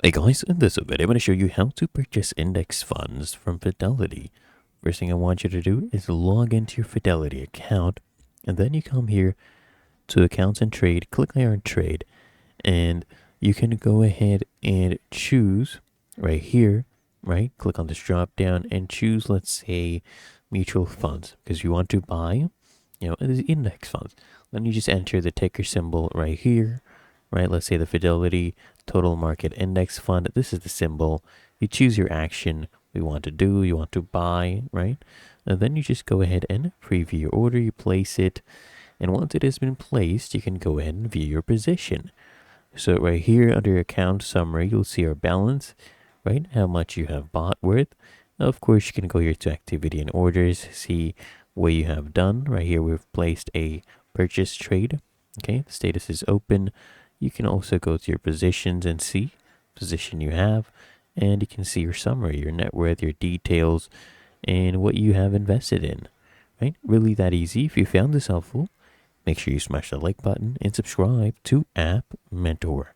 Hey guys, in this video, I'm going to show you how to purchase index funds from Fidelity. First thing I want you to do is log into your Fidelity account, and then you come here to Accounts and Trade, click here on Trade, and you can go ahead and choose right here, right? Click on this drop down and choose, let's say, mutual funds, because you want to buy, the index funds. Then you just enter the ticker symbol right here, right? Let's say the Fidelity Total Market Index Fund. This is the symbol. You choose your action we want to do, you want to buy, right? And then you just go ahead and preview your order, you place it, and once it has been placed, you can go ahead and view your position. So right here under account summary, you'll see our balance, right? How much you have bought worth. Of course, you can go here to activity and orders, see what you have done. Right here, we've placed a purchase trade. Okay, the status is open. You can also go to your positions and see position you have, and you can see your summary, your net worth, your details, and what you have invested in. Right? Really that easy. If you found this helpful, make sure you smash the like button and subscribe to App Mentor.